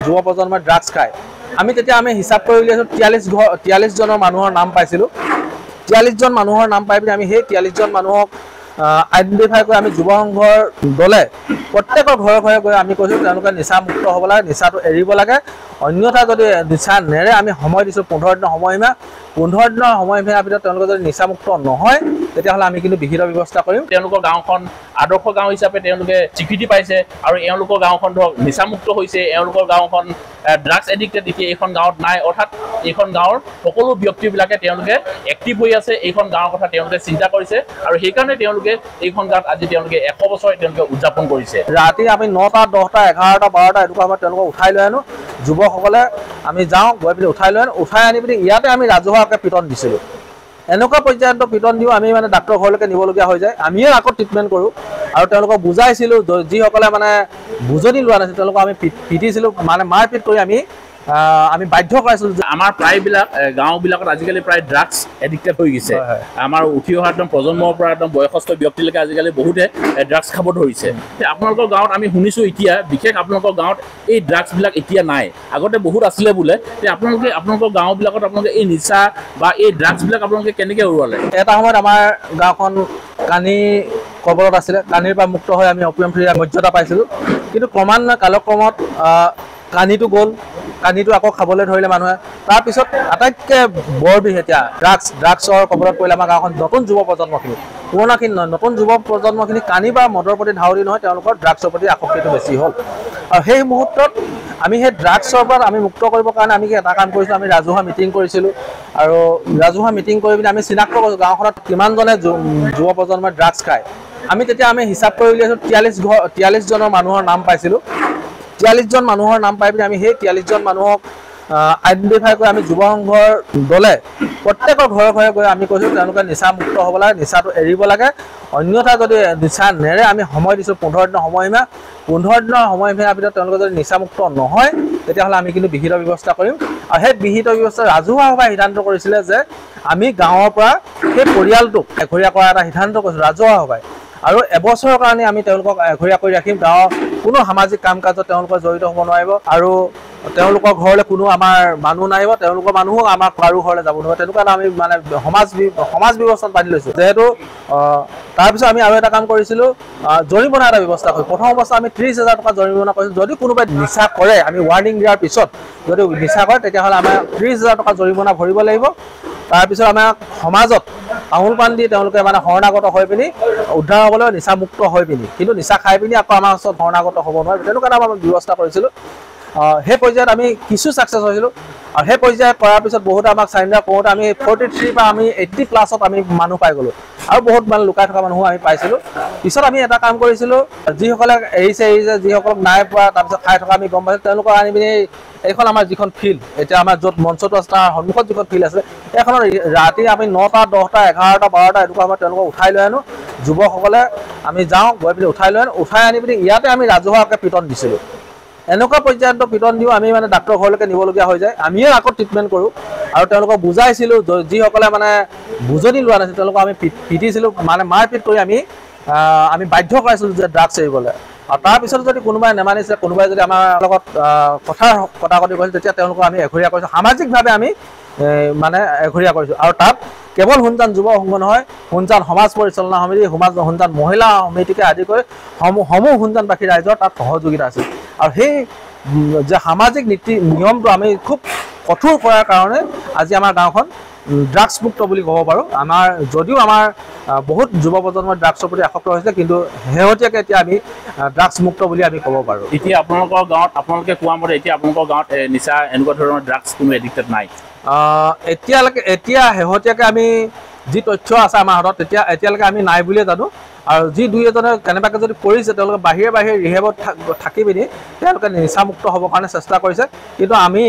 যুৱ প্ৰজন্মই ড্ৰাগছ খায়। আমি হিচাপ কৰি উলিয়াইছোঁ 43 জনৰ মানুহৰ নাম পাইছিলোঁ। 43 জন মানুহৰ নাম পাই পিনি আমি সেই 43 জন মানুহক আইডেণ্টিফাই কৰি আমি যুৱ সংঘৰ দলে প্ৰত্যেকৰ ঘৰে ঘৰে গৈ আমি কৈছোঁ তেওঁলোকে নিচামুক্ত হ'ব লাগে, নিচাটো এৰিব লাগে। অন্যথা যদি নিচা নেৰে আমি সময় দিছোঁ 15 দিনৰ সময়সীমা। 15 দিনৰ সময়সীমাৰ ভিতৰত তেওঁলোকে যদি নিচামুক্ত নহয় তেতিয়াহ'লে আমি কিন্তু বিহিত ব্যৱস্থা কৰিম। তেওঁলোকৰ গাঁওখন আদৰ্শ গাঁও হিচাপে তেওঁলোকে স্বীকৃতি পাইছে আৰু এওঁলোকৰ গাঁওখন ধৰক নিচামুক্ত হৈছে। এওঁলোকৰ গাঁওখন ড্ৰাগছ এডিক্টেড এতিয়া এইখন গাঁৱত নাই, অৰ্থাৎ এইখন গাঁৱৰ সকলো ব্যক্তিবিলাকে তেওঁলোকে এক্টিভ হৈ আছে। এইখন গাঁৱৰ কথা তেওঁলোকে চিন্তা কৰিছে আৰু সেইকাৰণে তেওঁলোকে এইখন গাঁৱত আজি তেওঁলোকে 100 বছৰ তেওঁলোকে উদযাপন কৰিছে। ৰাতি আমি 9টা 10টা 11টা 12টা এনেকুৱা সময়ত তেওঁলোকক উঠাই লৈ আনো। যুৱকসকলে আমি যাওঁ, গৈ পিনি উঠাই লৈ আনো। উঠাই আনি পিনি ইয়াতে আমি ৰাজহুৱাকৈ পিটন দিছিলোঁ। এনেকুৱা পৰ্যায়ত পিটন দিওঁ আমি মানে ডাক্তৰ ঘৰলৈকে নিবলগীয়া হৈ যায়। আমিয়ে আকৌ ট্ৰিটমেণ্ট কৰোঁ আৰু তেওঁলোকক বুজাইছিলোঁ। যিসকলে মানে বুজনি লোৱা নাছিল তেওঁলোকক আমি পিটিছিলোঁ, মানে মাৰপিট কৰি আমি বাধ্য কৰাইছিলোঁ। আমাৰ প্ৰায়বিলাক গাঁওবিলাকত আজিকালি প্ৰায় ড্ৰাগছ এডিক্টেড হৈ গৈছে। আমাৰ উঠি অহা একদম প্ৰজন্মৰ পৰা একদম বয়সস্থ ব্যক্তিলৈকে আজিকালি বহুতে ড্ৰাগছ খাব ধৰিছে। আপোনালোকৰ গাঁৱত আমি শুনিছোঁ এতিয়া বিশেষ আপোনালোকৰ গাঁৱত এই ড্ৰাগছবিলাক এতিয়া নাই, আগতে বহুত আছিলে বোলে। আপোনালোকৰ গাঁওবিলাকত আপোনালোকে এই নিচা বা এই ড্ৰাগছবিলাক আপোনালোকে কেনেকৈ উৰুৱালে? এটা সময়ত আমাৰ গাঁওখন কানি কবলত আছিলে। কানিৰ পৰা মুক্ত হৈ আমি অপিয়াম ফ্ৰী মৰ্যাদা পাইছিলোঁ। কিন্তু ক্ৰমান্বয়ে কালক্ৰমত কানিটো গ'ল, কানিটো আকৌ খাবলৈ ধৰিলে মানুহে। তাৰপিছত আটাইতকৈ বৰ বিষ এতিয়া ড্ৰাগছৰ কবলত পৰিলে আমাৰ গাঁওখন। নতুন যুৱ প্ৰজন্মখিনি, পুৰণাখিনি নহয়, নতুন যুৱ প্ৰজন্মখিনি কানি বা মদৰ প্ৰতি ধাউতি নহয়, তেওঁলোকৰ ড্ৰাগছৰ প্ৰতি আসক্তিটো বেছি হ'ল। আৰু সেই মুহূৰ্তত আমি সেই ড্ৰাগছৰ পৰা আমি মুক্ত কৰিবৰ কাৰণে আমি এটা কাম কৰিছিলোঁ। আমি ৰাজহুৱা মিটিং কৰিছিলোঁ আৰু ৰাজহুৱা মিটিং কৰি পিনি আমি চিনাক্ত কৰিছোঁ গাঁওখনত কিমানজনে যুৱ প্ৰজন্মই ড্ৰাগছ খায়। আমি হিচাপ কৰি উলিয়াইছোঁ 43 জনৰ মানুহৰ নাম পাইছিলোঁ। 43 জন মানুহৰ নাম পাই পিনি আমি সেই 43 জন মানুহক আইডেণ্টিফাই কৰি আমি যুৱ সংঘৰ দলে প্ৰত্যেকৰ ঘৰে ঘৰে গৈ আমি কৈছোঁ তেওঁলোকে নিচামুক্ত হ'ব লাগে, নিচাটো এৰিব লাগে। অন্যথা যদি নিচা নেৰে আমি সময় দিছোঁ 15 দিনৰ সময়সীমা। 15 দিনৰ সময়সীমাৰ ভিতৰত তেওঁলোকে যদি নিচামুক্ত নহয় তেতিয়াহ'লে আমি কিন্তু বিহিত ব্যৱস্থা কৰিম। আৰু সেই বিহিত ব্যৱস্থা ৰাজহুৱা সভাই সিদ্ধান্ত কৰিছিলে যে আমি গাঁৱৰ পৰা সেই পৰিয়ালটোক এঘৰীয়া কৰা এটা সিদ্ধান্ত কৰিছোঁ ৰাজহুৱা সভাই। আৰু এবছৰৰ কাৰণে আমি তেওঁলোকক এঘৰীয়া কৰি ৰাখিম। গাঁৱৰ কোনো সামাজিক কাম কাজত তেওঁলোকে জড়িত হ'ব নোৱাৰিব আৰু তেওঁলোকৰ ঘৰলৈ কোনো আমাৰ মানুহ নাহিব, তেওঁলোকৰ মানুহো আমাৰ কাৰো ঘৰলৈ যাব নোৱাৰিব। তেনেকুৱা এটা আমি মানে সমাজ ব্যৱস্থাত বান্ধি লৈছোঁ। যিহেতু তাৰপিছত আমি আৰু এটা কাম কৰিছিলোঁ, জৰিমনা এটা ব্যৱস্থা কৰিছোঁ। প্ৰথম অৱস্থা আমি 30,000 টকা জৰিমনা কৰিছোঁ। যদি কোনোবাই নিচা কৰে, আমি ৱাৰ্ণিং দিয়াৰ পিছত যদি নিচা কৰে তেতিয়াহ'লে আমাৰ 30,000 টকা জৰিমনা ভৰিব লাগিব। তাৰপিছত আমাৰ সমাজত তামোল পাণ দি তেওঁলোকে মানে শৰণাগত হৈ পিনি উদ্ধাৰ হ'বলৈ নিচামুক্ত হৈ পিনি, কিন্তু নিচা খাই পিনি আকৌ আমাৰ ওচৰত শৰণাগত হ'ব নোৱাৰে, তেনেকুৱা এটা আমি ব্যৱস্থা কৰিছিলোঁ। সেই পৰ্যায়ত আমি কিছু ছাকচেছ হৈছিলোঁ। আৰু সেই পৰ্যায়ত কৰাৰ পিছত বহুতে আমাক চাৰিণ্ডাৰ কৰোঁতে আমি 43 পৰা আমি 80+ আমি মানুহ পাই গ'লোঁ আৰু বহুত মানে লুকাই থকা মানুহো আমি পাইছিলোঁ। পিছত আমি এটা কাম কৰিছিলোঁ, যিসকলে এৰিছে, যিসকলক নাই পোৱা তাৰপিছত খাই থকা আমি গম পাইছোঁ, তেওঁলোকক আনি পিনি এইখন আমাৰ যিখন ফিল্ড এতিয়া আমাৰ য'ত মঞ্চটো আছে তাৰ সন্মুখত যিখন ফিল্ড আছে এইখনত ৰাতি আমি 9টা 10টা 11টা 12টা এনেকুৱা সময়ত তেওঁলোকক উঠাই লৈ আনো। যুৱকসকলে আমি যাওঁ, গৈ পিনি উঠাই লৈ আনো। উঠাই আনি পিনি ইয়াতে আমি ৰাজহুৱাকৈ পিটন দিছিলোঁ। এনেকুৱা পৰ্যায়ত পিটন দিওঁ আমি মানে ডাক্তৰ ঘৰলৈকে নিবলগীয়া হৈ যায়। আমিয়ে আকৌ ট্ৰিটমেণ্ট কৰোঁ আৰু তেওঁলোকক বুজাইছিলোঁ। যিসকলে মানে বুজনি লোৱা নাছিল তেওঁলোকক আমি পিটিছিলোঁ, মানে মাৰপিট কৰি আমি বাধ্য কৰাইছিলোঁ যে ড্ৰাগছ এৰিবলৈ। আৰু তাৰপিছত যদি কোনোবাই নেমানিছে, কোনোবাই যদি আমাৰ লগত কটাকটি কৰিছিল তেতিয়া তেওঁলোকক আমি এঘৰীয়া কৰিছোঁ। সামাজিকভাৱে আমি মানে এঘৰীয়া কৰিছোঁ। আৰু তাত কেৱল সোনজান যুৱ সংঘ নহয়, সোনজান সমাজ পৰিচালনা সমিতি, সোনজান মহিলা সমিতিকে আদি কৰি সমূহ সোনজানবাসী ৰাইজৰ তাত সহযোগিতা আছিল। আৰু সেই যে সামাজিক নীতি নিয়মটো আমি খুব কঠোৰ কৰাৰ কাৰণে আজি আমাৰ গাঁওখন ড্ৰাগছ মুক্ত বুলি ক'ব পাৰোঁ। যদিও আমাৰ বহুত যুৱ প্ৰজন্মৰ ড্ৰাগছৰ প্ৰতি আসক্ত হৈছে, কিন্তু শেহতীয়াকৈ এতিয়া আমি ড্ৰাগছ মুক্ত বুলি আমি ক'ব পাৰোঁ। এতিয়া আপোনালোকৰ গাঁৱত আপোনালোকে কোৱা মতে এতিয়া আপোনালোকৰ গাঁৱত নিচা এনেকুৱা ধৰণৰ ড্ৰাগছ কোনো এডিক্টেড নাই? এতিয়া শেহতীয়াকৈ আমি যি তথ্য আছে আমাৰ হাতত এতিয়ালৈকে আমি নাই বুলিয়ে জানো। আৰু যি দুই এজনে কেনেবাকৈ যদি কৰিছে তেওঁলোকে বাহিৰে ৰিহেবত থাকি পিনি তেওঁলোকে নিচামুক্ত হ'বৰ কাৰণে চেষ্টা কৰিছে। কিন্তু আমি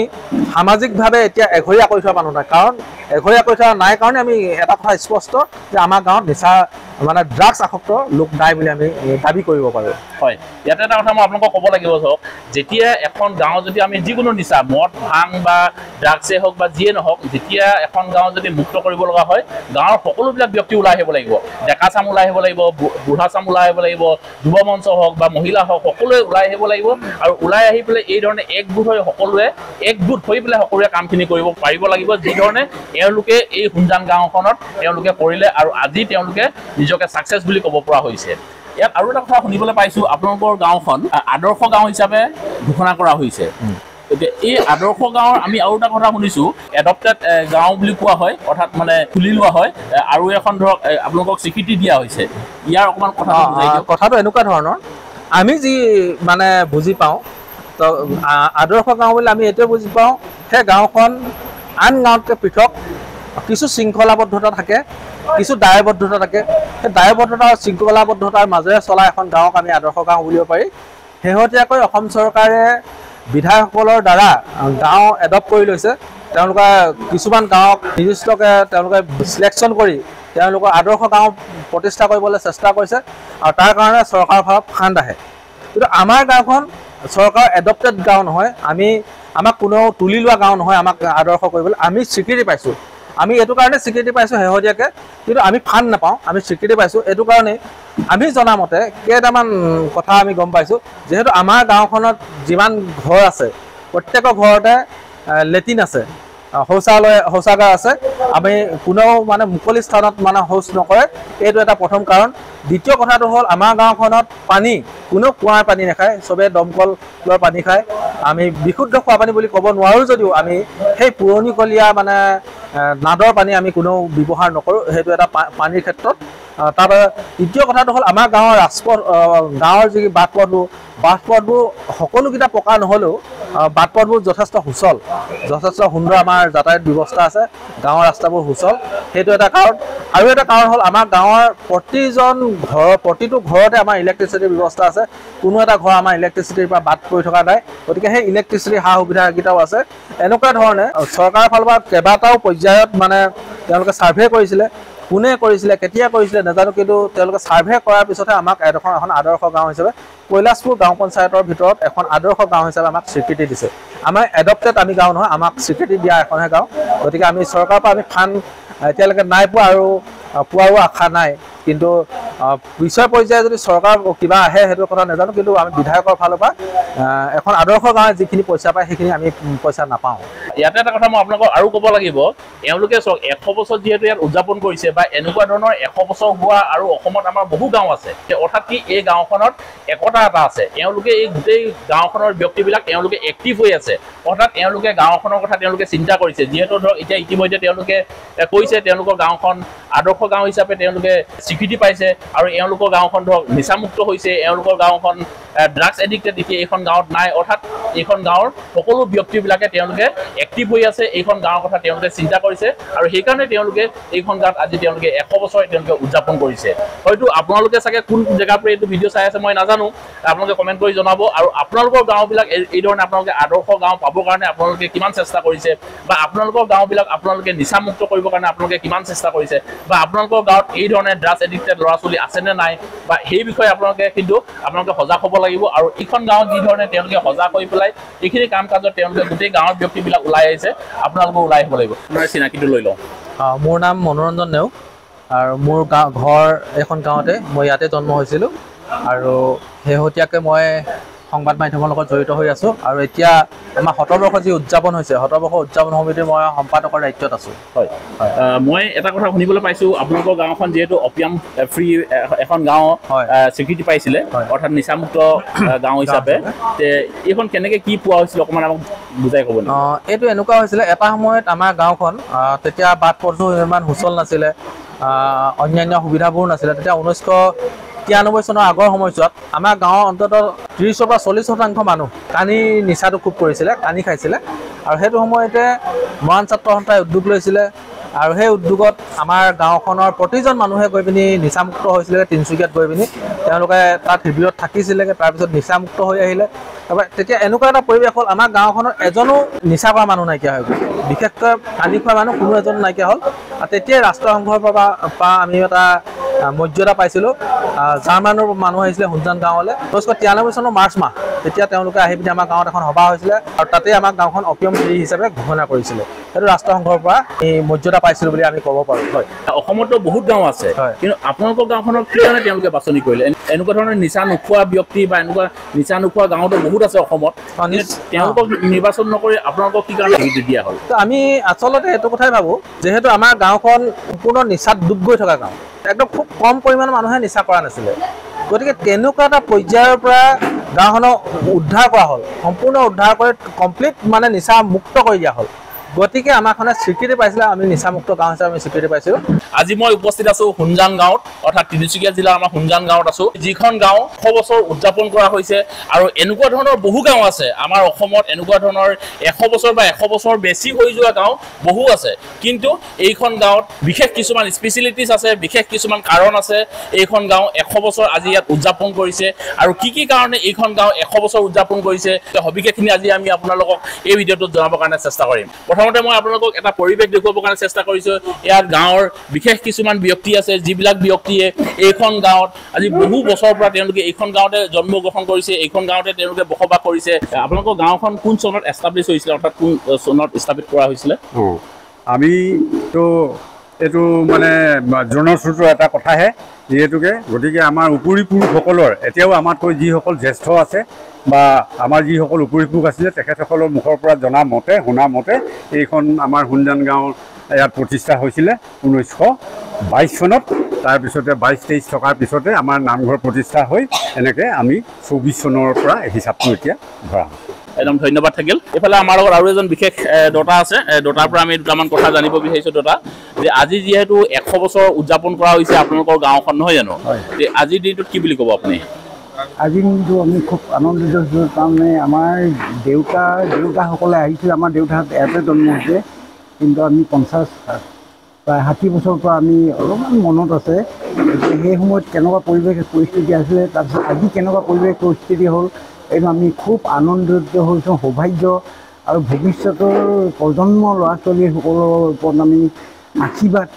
সামাজিকভাৱে এতিয়া এঘৰীয়া কৰি থোৱা মানুহ নাই, কাৰণ এঘৰীয়া কৰি থোৱা নাই কাৰণে আমি এটা কথা স্পষ্ট যে আমাৰ গাঁৱত নিচা মানে ড্ৰাগছ আসক্ত লোক নাই বুলি আমি দাবী কৰিব পাৰোঁ। হয়, ইয়াতে এটা কথা মই আপোনালোকক ক'ব লাগিব চাওক, যেতিয়া এখন গাঁও যদি আমি যিকোনো নিচা মদ ভাং বা ড্ৰাগছেই হওক বা যিয়ে নহওক, যেতিয়া এখন গাঁও যদি মুক্ত কৰিব লগা হয়, গাঁৱৰ সকলোবিলাক ব্যক্তি ওলাই আহিব লাগিব। ডেকা চাম ওলাই আহিব লাগিব, বুঢ়া চাম ওলাই আহিব লাগিব, যুৱ মঞ্চ হওক বা মহিলা হওক, সকলোৱে ওলাই আহিব লাগিব। আৰু ওলাই আহি পেলাই এই ধৰণে একগোট হৈ পেলাই সকলোৱে কামখিনি কৰিব পাৰিব লাগিব, যি ধৰণে এওঁলোকে এই হুঞ্জান গাঁওখনত তেওঁলোকে কৰিলে আৰু আজি তেওঁলোকে নিজকে ছাকচেছ বুলি ক'ব পৰা হৈছে। ইয়াত আৰু এটা কথা শুনিবলৈ পাইছোঁ, আপোনালোকৰ গাঁওখন আদৰ্শ গাঁও হিচাপে ঘোষণা কৰা হৈছে। এতিয়া এই আদৰ্শ গাঁৱৰ আমি আৰু এটা কথা শুনিছোঁ, এডপ্টেড গাঁও বুলি কোৱা হয়, অৰ্থাৎ মানে খুলি লোৱা হয়, আৰু এখন ধৰক আপোনালোকক স্বীকৃতি দিয়া হৈছে। ইয়াৰ অকণমান কথাটো এনেকুৱা ধৰণৰ, আমি যি মানে বুজি পাওঁ, তো আদৰ্শ গাঁও বুলি আমি এইটোৱে বুজি পাওঁ, সেই গাঁওখন আন গাঁৱতকৈ পৃথক, কিছু শৃংখলাবদ্ধতা থাকে, কিছু দায়বদ্ধতা থাকে। সেই দায়বদ্ধতা আৰু শৃংখলাবদ্ধতাৰ মাজেৰে চলা এখন গাঁৱক আমি আদৰ্শ গাঁও বুলিব পাৰি। শেহতীয়াকৈ অসম চৰকাৰে বিধায়কসকলৰ দ্বাৰা গাঁও এডপ্ট কৰি লৈছে। তেওঁলোকে কিছুমান গাঁৱক নিৰ্দিষ্টকৈ তেওঁলোকে চিলেকশ্যন কৰি তেওঁলোকৰ আদৰ্শ গাঁও প্ৰতিষ্ঠা কৰিবলৈ চেষ্টা কৰিছে, আৰু তাৰ কাৰণে চৰকাৰৰ ফালত ফাণ্ড আহে। কিন্তু আমাৰ গাঁওখন চৰকাৰৰ এডপ্টেড গাঁও নহয়, আমাক কোনো তুলি লোৱা গাঁও নহয়। আমাক আদৰ্শ কৰিবলৈ আমি স্বীকৃতি পাইছোঁ। আমি এইটো কাৰণে স্বীকৃতি পাইছোঁ শেহতীয়াকৈ, কিন্তু আমি ফাণ্ড নাপাওঁ, আমি স্বীকৃতি পাইছোঁ। এইটো কাৰণেই আমি জনামতে কেইটামান কথা আমি গম পাইছোঁ। যিহেতু আমাৰ গাঁওখনত যিমান ঘৰ আছে, প্ৰত্যেকৰ ঘৰতে লেট্ৰিন আছে, শৌচাগাৰ আছে। আমি কোনেও মানে মুকলি স্থানত মানে শৌচ নকৰে, এইটো এটা প্ৰথম কাৰণ। দ্বিতীয় কথাটো হ'ল, আমাৰ গাঁওখনত পানী কোনেও কুঁৱাৰ পানী নাখায়, চবেই দমকলৰ পানী খায়। আমি বিশুদ্ধ খোৱা পানী বুলি ক'ব নোৱাৰোঁ যদিও আমি সেই পুৰণিকলীয়া মানে নাদৰ পানী আমি কোনেও ব্যৱহাৰ নকৰোঁ, সেইটো এটা পানীৰ ক্ষেত্ৰত। তাৰপৰা তৃতীয় কথাটো হ'ল, আমাৰ গাঁৱৰ গাঁৱৰ যি বাট পথবোৰ সকলোকেইটা পকা নহ'লেও বাট পথবোৰ যথেষ্ট সুচল, যথেষ্ট সুন্দৰ আমাৰ যাতায়াত ব্যৱস্থা আছে, গাঁৱৰ ৰাস্তাবোৰ সুচল, সেইটো এটা কাৰণ। আৰু এটা কাৰণ হ'ল, আমাৰ গাঁৱৰ প্ৰতিটো ঘৰতে আমাৰ ইলেক্ট্ৰিচিটিৰ ব্যৱস্থা আছে। কোনো এটা ঘৰ আমাৰ ইলেক্ট্ৰিচিটিৰ পৰা বাদ পৰি থকা নাই, গতিকে সেই ইলেক্ট্ৰিচিটিৰ সা সুবিধাকেইটাও আছে। এনেকুৱা ধৰণে চৰকাৰৰ ফালৰ পৰা কেইবাটাও পৰ্যায়ত মানে তেওঁলোকে ছাৰ্ভে কৰিছিলে। কোনে কৰিছিলে, কেতিয়া কৰিছিলে নাজানো, কিন্তু তেওঁলোকে ছাৰ্ভে কৰাৰ পিছতহে আমাক এখন আদৰ্শ গাঁও হিচাপে কৈলাশপুৰ গাঁও পঞ্চায়তৰ ভিতৰত এখন আদৰ্শ গাঁও হিচাপে আমাক স্বীকৃতি দিছে। আমাৰ এডপ্টেড আমি গাঁও নহয়, আমাক স্বীকৃতি দিয়া এখনহে গাঁও। গতিকে আমি চৰকাৰৰ পৰা আমি ফাণ্ড এতিয়ালৈকে নাই পোৱা, আৰু পোৱাৰো আশা নাই। কিন্তু পিছৰ পৰ্যায়ে যদি চৰকাৰ কিবা আহে সেইটো কথা নাজানো, কিন্তু আমি বিধায়কৰ ফালৰ পৰা এখন আদৰ্শ গাঁৱে যিখিনি পইচা পায় সেইখিনি আমি পইচা নাপাওঁ। ইয়াতে এটা কথা মই আপোনালোকক আৰু ক'ব লাগিব, এওঁলোকে চাওক 100 বছৰ যিহেতু ইয়াত উদযাপন কৰিছে, বা এনেকুৱা ধৰণৰ 100 বছৰ হোৱা আৰু অসমত আমাৰ বহু গাঁও আছে, অৰ্থাৎ কি এই গাঁওখনত একতা এটা আছে। এওঁলোকে এই গোটেই গাঁওখনৰ ব্যক্তিবিলাক এওঁলোকে এক্টিভ হৈ আছে, অৰ্থাৎ এওঁলোকে গাঁওখনৰ কথা তেওঁলোকে চিন্তা কৰিছে। যিহেতু ধৰক এতিয়া ইতিমধ্যে তেওঁলোকে কৈছে তেওঁলোকৰ গাঁওখন আদৰ্শ গাঁও হিচাপে তেওঁলোকে স্বীকৃতি পাইছে, আৰু এওঁলোকৰ গাঁওখন ধৰক নিচামুক্ত হৈছে, এওঁলোকৰ গাঁওখন ড্ৰাগছ এডিক্টেড এতিয়া এইখন গাঁৱত নাই। অৰ্থাৎ এইখন গাঁৱৰ সকলো ব্যক্তিবিলাকে তেওঁলোকে এক্টিভ হৈ আছে, এইখন গাঁৱৰ কথা তেওঁলোকে চিন্তা কৰিছে, আৰু সেইকাৰণে তেওঁলোকে এইখন গাঁৱত আজি তেওঁলোকে 100 বছৰ তেওঁলোকে উদযাপন কৰিছে। হয়তো আপোনালোকে চাগে কোন জেগাৰ পৰা এইটো ভিডিঅ' চাই আছে মই নাজানো, আপোনালোকে কমেণ্ট কৰি জনাব। আৰু আপোনালোকৰ গাঁওবিলাক এই ধৰণে আপোনালোকে আদৰ্শ গাঁও পাবৰ কাৰণে আপোনালোকে কিমান চেষ্টা কৰিছে, বা আপোনালোকৰ গাঁওবিলাক আপোনালোকে নিচামুক্ত কৰিবৰ কাৰণে আপোনালোকে কিমান চেষ্টা কৰিছে, বা আপোনালোকৰ গাঁৱত এই ধৰণে ড্ৰাগছ এডিক্টেড ল'ৰা ছোৱালী আছেনে নাই, বা সেই বিষয়ে আপোনালোকে সজাগ হ'ব লাগিব। আৰু এইখন গাঁৱত যি ধৰণে তেওঁলোকে সজাগ হৈ পেলাই এইখিনি কাম কাজত তেওঁলোকে গোটেই গাঁৱৰ ব্যক্তিবিলাক ওলাই আহিছে, আপোনালোকে ওলাই আহিব লাগিব। আপোনাৰ চিনাকিটো লৈ লওঁ। মোৰ নাম মনোৰঞ্জন নেওগ, আৰু মোৰ ঘৰ এইখন গাঁৱতে, মই ইয়াতে জন্ম হৈছিলোঁ, আৰু শেহতীয়াকৈ মই সংবাদ মাধ্যমৰ লগত জড়িত হৈ আছোঁ। আৰু এতিয়া আমাৰ 100 বৰ্ষ যি উদযাপন হৈছে, 100 বৰ্ষ উদযাপন সমিতিৰ মই সম্পাদকৰ দায়িত্বত আছোঁ। হয়, মই এটা কথা শুনিবলৈ পাইছোঁ, আপোনালোকৰ গাঁওখন যিহেতু অপিয়াম ফ্ৰী এখন গাঁও স্বীকৃতি পাইছিলে, অৰ্থাৎ নিচামুক্ত গাঁও হিচাপে, এইখন কেনেকৈ কি পোৱা হৈছিলে অকণমান আমাক বুজাই ক'ব নেকি? এইটো এনেকুৱা হৈছিলে, এটা সময়ত আমাৰ গাঁওখন তেতিয়া বাট পথবোৰ ইমান সুচল নাছিলে, অন্যান্য সুবিধাবোৰ নাছিলে। তেতিয়া 1993 চনৰ আগৰ সময়ছোৱাত আমাৰ গাঁৱৰ অন্ততঃ 30ৰ পৰা 40% মানুহ কানি নিচাটো খুব কৰিছিলে, কানি খাইছিলে। আৰু সেইটো সময়তে মৰাণ ছাত্ৰ সন্থাই উদ্যোগ লৈছিলে, আৰু সেই উদ্যোগত আমাৰ গাঁওখনৰ প্ৰতিজন মানুহে গৈ পিনি নিচামুক্ত হৈছিলে। তিনিচুকীয়াত গৈ পিনি তেওঁলোকে তাত শিবিৰত থাকিছিলেগৈ, তাৰপিছত নিচামুক্ত হৈ আহিলে। তাৰপৰা তেতিয়া এনেকুৱা এটা পৰিৱেশ হ'ল, আমাৰ গাঁওখনত এজনো নিচা কৰা মানুহ নাইকিয়া হৈ গ'ল, বিশেষকৈ পানী খোৱা মানুহ কোনো এজন নাইকিয়া হ'ল। আৰু তেতিয়াই ৰাষ্ট্ৰসংঘৰ পৰা আমি এটা মৰ্যাদা পাইছিলোঁ। জাৰ্মানৰ মানুহ আহিছিলে হুনজান গাঁৱলৈ 1993 চনৰ মাৰ্চ মাহ। তেতিয়া তেওঁলোকে আহি পিনি আমাৰ গাঁৱত এখন সভা হৈছিলে আৰু তাতেই আমাৰ গাঁওখন অপিয়াম ফ্ৰী হিচাপে ঘোষণা কৰিছিলে। সেইটো ৰাষ্ট্ৰসংঘৰ পৰা এই মৰ্যাদা পাইছিলোঁ বুলি আমি ক'ব পাৰোঁ। হয়, অসমতো বহুত গাঁও আছে, কিন্তু আপোনালোকৰ গাঁওখনক কি কাৰণে তেওঁলোকে বাছনি কৰিলে? এনেকুৱা ধৰণৰ নিচা নোখোৱা ব্যক্তি বা এনেকুৱা নিচা নোখোৱা গাঁওতো বহুত আছে অসমত, তেওঁলোকক নিৰ্বাচন নকৰি আপোনালোকক কি কাৰণে দিয়া হ'ল? আমি আচলতে এইটো কথাই ভাবোঁ, যিহেতু আমাৰ গাঁওখন সম্পূৰ্ণ নিচাত ডুব গৈ থকা গাঁও, একদম খুব কম পৰিমাণৰ মানুহে নিচা কৰা নাছিলে। গতিকে তেনেকুৱা এটা পৰ্যায়ৰ পৰা গাঁওখনক উদ্ধাৰ কৰা হ'ল, সম্পূৰ্ণ উদ্ধাৰ কৰি কমপ্লিট মানে নিচা মুক্ত কৰি দিয়া হ'ল। গতিকে আমাৰখনে স্বীকৃতি পাইছিলে, আমি নিচামুক্ত গাঁও হিচাপে আমি স্বীকৃতি পাইছিলোঁ। আজি মই উপস্থিত আছোঁ হুনজান গাঁৱত, অৰ্থাৎ তিনিচুকীয়া জিলাৰ আমাৰ হুনজান গাঁৱত আছোঁ, যিখন গাঁও 100 বছৰ উদযাপন কৰা হৈছে। আৰু এনেকুৱা ধৰণৰ বহু গাঁও আছে আমাৰ অসমত, এনেকুৱা ধৰণৰ 100 বছৰ বা 100 বছৰ বেছি হৈ যোৱা গাঁও বহু আছে, কিন্তু এইখন গাঁৱত বিশেষ কিছুমান স্পেচিয়েলিটিছ আছে, বিশেষ কিছুমান কাৰণ আছে। এইখন গাঁও 100 বছৰ আজি ইয়াত উদযাপন কৰিছে, আৰু কি কি কাৰণে এইখন গাঁও 100 বছৰ উদযাপন কৰিছে সবিশেষখিনি আজি আমি আপোনালোকক এই ভিডিঅ'টোত জনাবৰ কাৰণে চেষ্টা কৰিম। প্ৰথমতে মই আপোনালোকক এটা পৰিৱেশ দেখুৱাবৰ কাৰণে চেষ্টা কৰিছোঁ। ইয়াত গাঁৱৰ বিশেষ কিছুমান ব্যক্তি আছে, যিবিলাক ব্যক্তিয়ে এইখন গাঁৱত আজি বহু বছৰৰ পৰা তেওঁলোকে এইখন গাঁৱতে জন্মগ্ৰহণ কৰিছে, এইখন গাঁৱতে তেওঁলোকে বসবাস কৰিছে। আপোনালোকৰ গাঁওখন কোন চনত এষ্টাব্লিছ হৈছিলে, অৰ্থাৎ কোন চনত স্থাপিত কৰা হৈছিলে? আমিতো এইটো মানে জনশ্ৰুতৰ এটা কথাহে যিহেতুকে, গতিকে আমাৰ উপৰি পুৰুষসকলৰ এতিয়াও আমাতকৈ যিসকল জ্যেষ্ঠ আছে বা আমাৰ যিসকল উপৰি পুৰুষ আছিলে তেখেতসকলৰ মুখৰ পৰা জনা মতে শুনা মতে এইখন আমাৰ হুনজান গাঁও ইয়াত প্ৰতিষ্ঠা হৈছিলে 1922 চনত। তাৰপিছতে 22-23 থকাৰ পিছতে আমাৰ নামঘৰ প্ৰতিষ্ঠা হৈ এনেকৈ আমি 24 চনৰ পৰা হিচাপটো এতিয়া ধৰা হৈছোঁ। একদম ধন্যবাদ থাকিল। এইফালে আমাৰ লগত আৰু এজন বিশেষ দতা আছে, দতাৰ পৰা আমি দুটামান কথা জানিব বিচাৰিছোঁ। দতা, যে আজি যিহেতু 100 বছৰ উদযাপন কৰা হৈছে আপোনালোকৰ গাঁওখন, নহয় জানো? আজিৰ দিনটোত কি বুলি ক'ব আপুনি? আজিৰ দিনটো আমি খুব আনন্দিত হৈছোঁ, তাৰমানে আমাৰ দেউতাসকলে আহিছিল। আমাৰ দেউতাহঁত ইয়াতে জন্ম হৈছে, কিন্তু আমি 50 প্ৰায় 60 বছৰৰ পৰা আমি অলপমান মনত আছে সেই সময়ত কেনেকুৱা পৰিস্থিতি আছিলে, তাৰপিছত আজি কেনেকুৱা পৰিস্থিতি হ'ল, এইটো আমি খুব আনন্দিত হৈছোঁ, সৌভাগ্য। আৰু ভৱিষ্যতৰ প্ৰজন্ম ল'ৰা ছোৱালীসকলৰ ওপৰত আমি আশীৰ্বাদ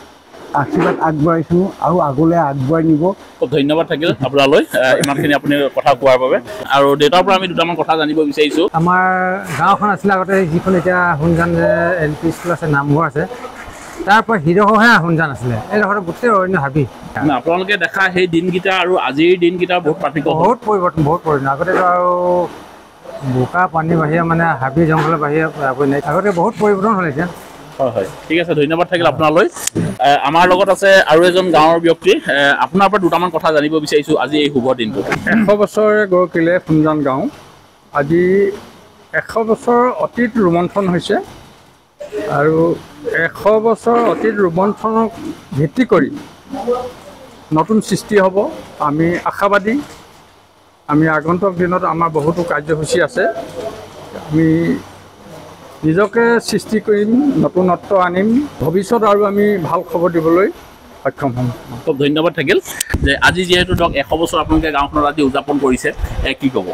আগবঢ়াইছোঁ আৰু আগলৈ আগবঢ়াই নিব। খুব ধন্যবাদ থাকিল আপোনালৈ ইমানখিনি আপুনি কথা কোৱাৰ বাবে। আৰু দেউতাৰ পৰা আমি দুটামান কথা জানিব বিচাৰিছোঁ। আমাৰ গাঁওখন আছিলে আগতে, যিখন এতিয়া হুনজান LP স্কুল আছে, নামঘৰ আছে, তাৰ পৰা হিৰহে হুনজান আছিলে। এইডোখৰ গোটেই অৰণ্য হাবি। আপোনালোকে দেখা সেই দিনকেইটা আৰু আজিৰ দিনকেইটা বহুত পাৰ্থক্য, বহুত পৰিৱৰ্তন। আগতেতো আৰু বোকা পানী বাহিৰে মানে হাবি জংঘলৰ বাহিৰে আগতে বহুত পৰিৱৰ্তন হ'ল এতিয়া। হয়, ঠিক আছে, ধন্যবাদ থাকিল আপোনালৈ। আমাৰ লগত আছে আৰু এজন গাঁৱৰ ব্যক্তি, আপোনাৰ পৰা দুটামান কথা জানিব বিচাৰিছোঁ আজি এই শুভ দিনটো। 100 বছৰে গঢ়কিলে হুনজান গাঁও। আজি 100 বছৰ অতীত ৰোমন্থন হৈছে, আৰু 100 বছৰ অতীত ৰোমন্থনক ভিত্তি কৰি নতুন সৃষ্টি হ'ব। আমি আশাবাদী। আমি আগন্তুক দিনত আমাৰ বহুতো কাৰ্যসূচী আছে। আমি নিজকে সৃষ্টি কৰিম, নতুনত্ব আনিম, ভৱিষ্যত আৰু আমি ভাল খবৰ দিবলৈ সক্ষম হ'ম। খুব ধন্যবাদ থাকিল। যে আজি যিহেতু ধৰক 100 বছৰ আপোনালোকে গাঁওখনত আজি উদযাপন কৰিছে, কি ক'ব?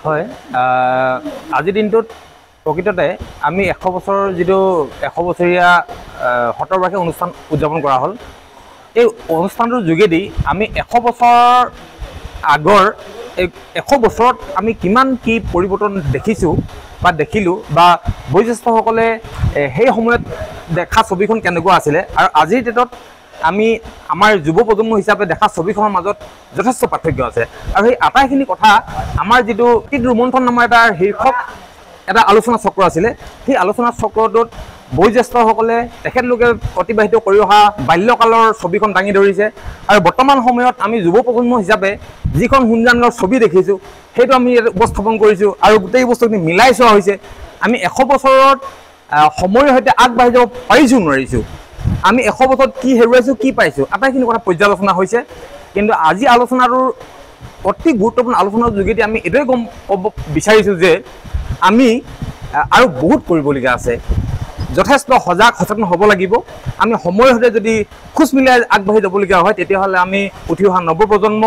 হয়, আজিৰ দিনটোত প্ৰকৃততে আমি 100 বছৰৰ যিটো 100 বছৰীয়া শতবাৰ্ষিক অনুষ্ঠান উদযাপন কৰা হ'ল। এই অনুষ্ঠানটোৰ যোগেদি আমি 100 বছৰ আগৰ এই 100 বছৰত আমি কিমান কি পৰিৱৰ্তন দেখিছোঁ বা দেখিলোঁ, বা বয়োজ্যেষ্ঠসকলে সেই সময়ত দেখা ছবিখন কেনেকুৱা আছিলে, আৰু আজিৰ ডেটত আমি আমাৰ যুৱ প্ৰজন্ম হিচাপে দেখা ছবিখনৰ মাজত যথেষ্ট পাৰ্থক্য আছে। আৰু সেই আটাইখিনি কথা আমাৰ যিটো অতীত ৰোমন্থন নামৰ এটা শীৰ্ষক এটা আলোচনা চক্ৰ আছিলে, সেই আলোচনা চক্ৰটোত বয়োজ্যেষ্ঠসকলে তেখেতলোকে অতিবাহিত কৰি অহা বাল্যকালৰ ছবিখন দাঙি ধৰিছে। আৰু বৰ্তমান সময়ত আমি যুৱ প্ৰজন্ম হিচাপে যিখন হুনজানৰ ছবি দেখিছোঁ সেইটো আমি উপস্থাপন কৰিছোঁ, আৰু গোটেই বস্তুখিনি মিলাই চোৱা হৈছে। আমি 100 বছৰত সময়ৰ সৈতে আগবাঢ়ি যাব পাৰিছোঁ নোৱাৰিছোঁ, আমি 100 বছৰত কি হেৰুৱাইছোঁ কি পাইছোঁ, আটাইখিনি কথা পৰ্যালোচনা হৈছে। কিন্তু আজি আলোচনাটোৰ অতি গুৰুত্বপূৰ্ণ আলোচনাৰ যোগেদি আমি এইটোৱে ক'ব বিচাৰিছোঁ যে আমি আৰু বহুত কৰিবলগীয়া আছে। যথেষ্ট সজাগ সচেতন হ'ব লাগিব। আমি সময়সতে যদি খোজ মিলাই আগবাঢ়ি যাবলগীয়া হয় তেতিয়াহ'লে আমি উঠি অহা নৱপ্ৰজন্ম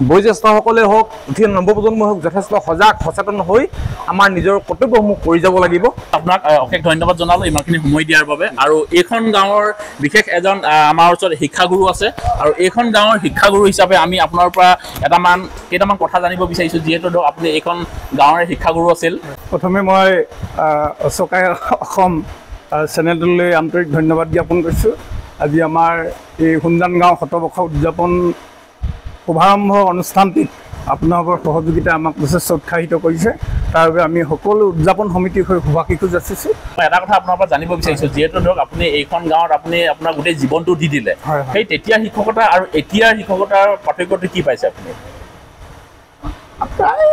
বয়োজ্যেষ্ঠসকলে হওক উঠি অহা নৱপ্ৰজন্মই হওক যথেষ্ট সজাগ সচেতন হৈ আমাৰ নিজৰ কৰ্তব্যসমূহ কৰি যাব লাগিব। আপোনাক অশেষ ধন্যবাদ জনালোঁ ইমানখিনি সময় দিয়াৰ বাবে। আৰু এইখন গাঁৱৰ বিশেষ এজন আমাৰ ওচৰত শিক্ষাগুৰু আছে আৰু এইখন গাঁৱৰ শিক্ষাগুৰু হিচাপে আমি আপোনাৰ পৰা কেইটামান কথা জানিব বিচাৰিছোঁ, যিহেতু ধৰক আপুনি এইখন গাঁৱৰে শিক্ষাগুৰু আছিল। প্ৰথমে মই অচকাই অসম চেনেলটোলৈ আন্তৰিক ধন্যবাদ জ্ঞাপন কৰিছোঁ। আজি আমাৰ এই হুনজান গাঁও শতবৰ্ষ উদযাপন শুভাৰম্ভ অনুষ্ঠানটিত আপোনালোকৰ সহযোগিতাই আমাক যথেষ্ট উৎসাহিত কৰিছে। তাৰ বাবে আমি সকলো উদযাপন সমিতিৰ হৈ শুভাশীষু যাচিছোঁ। মই এটা কথা আপোনাৰ পৰা জানিব বিচাৰিছোঁ, যিহেতু ধৰক আপুনি এইখন গাঁৱত আপুনি আপোনাৰ গোটেই জীৱনটো দি দিলে, সেই তেতিয়াৰ শিক্ষকতা আৰু এতিয়াৰ শিক্ষকতাৰ পাৰ্থক্যটো কি পাইছে আপুনি? প্ৰায়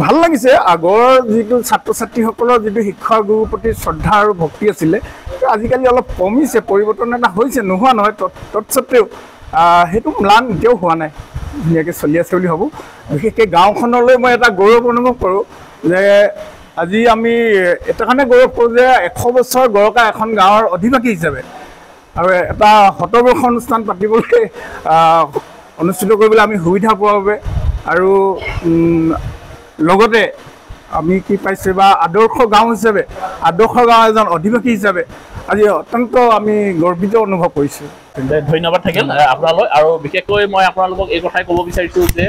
ভাল লাগিছে। আগৰ যিটো ছাত্ৰ ছাত্ৰীসকলৰ যিটো শিক্ষাৰ গুৰুৰ প্ৰতি শ্ৰদ্ধা আৰু ভক্তি আছিলে আজিকালি অলপ কমিছে, পৰিৱৰ্তন এটা হৈছে, নোহোৱা নহয়। তৎসত্ত্বেও সেইটো ম্লান এতিয়াও হোৱা নাই, ধুনীয়াকৈ চলি আছে বুলি ভাবোঁ। বিশেষকৈ গাঁওখনলৈ মই এটা গৌৰৱ অনুভৱ কৰোঁ যে আজি আমি এটা কাৰণে গৌৰৱ কৰোঁ যে 100 বছৰ গৰকা এখন গাঁৱৰ অধিবাসী হিচাপে আৰু এটা শতবৰ্ষ অনুষ্ঠান পাতিবলৈ অনুষ্ঠিত কৰিবলৈ আমি সুবিধা পোৱাৰ বাবে আৰু লগতে আমি কি পাইছোঁ বা আদৰ্শ গাঁও হিচাপে, আদৰ্শ গাঁও এজন অধিবাসী হিচাপে আজি অত্যন্ত আমি গৰ্বিত অনুভৱ কৰিছোঁ। ধন্যবাদ থাকিল আপোনালৈ। আৰু বিশেষকৈ মই আপোনালোকক এই কথাই ক'ব বিচাৰিছোঁ যে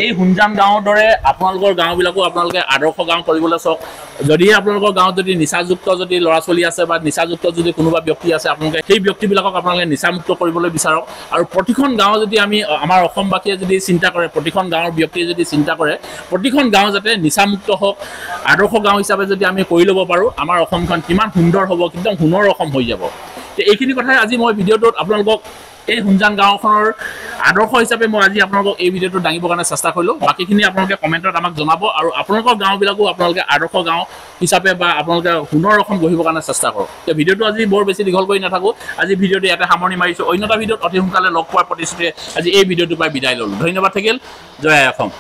এই হুনজান গাঁৱৰ দৰে আপোনালোকৰ গাঁওবিলাকো আপোনালোকে আদৰ্শ গাঁও কৰিবলৈ চাওক। যদিহে আপোনালোকৰ গাঁৱত যদি নিচাযুক্ত যদি ল'ৰা ছোৱালী আছে বা নিচাযুক্ত যদি কোনোবা ব্যক্তি আছে, আপোনালোকে সেই ব্যক্তিবিলাকক আপোনালোকে নিচামুক্ত কৰিবলৈ বিচাৰক। আৰু প্ৰতিখন গাঁও যদি আমাৰ অসমবাসীয়ে যদি চিন্তা কৰে, প্ৰতিখন গাঁৱৰ ব্যক্তিয়ে যদি চিন্তা কৰে, প্ৰতিখন গাঁও যাতে নিচামুক্ত হওক, আদৰ্শ গাঁও হিচাপে যদি আমি কৰি ল'ব পাৰোঁ, আমাৰ অসমখন কিমান সুন্দৰ হ'ব, একদম সোণৰ অসম হৈ যাব। এইখিনি কথাই আজি মই ভিডিঅ'টোত আপোনালোকক এই হুনজান গাঁওখনৰ আদৰ্শ হিচাপে মই আজি আপোনালোকক এই ভিডিঅ'টো দাঙিবৰ কাৰণে চেষ্টা কৰিলোঁ। বাকীখিনি আপোনালোকে কমেণ্টত আমাক জনাব আৰু আপোনালোকৰ গাঁওবিলাকো আপোনালোকে আদৰ্শ গাঁও হিচাপে বা আপোনালোকে সোণৰ অসম গঢ়িবৰ কাৰণে চেষ্টা কৰক। ভিডিঅ'টো আজি বৰ বেছি দীঘল কৰি নাথাকোঁ, আজি ভিডিঅ'টো ইয়াতে সামৰণি মাৰিছোঁ। অন্য এটা ভিডিঅ'ত অতি সোনকালে লগ পোৱাৰ প্ৰতিশ্ৰুতিৰে আজি এই ভিডিঅ'টোৰ পৰা বিদায় ল'লোঁ। ধন্যবাদ থাকিল। জয় আই অসম।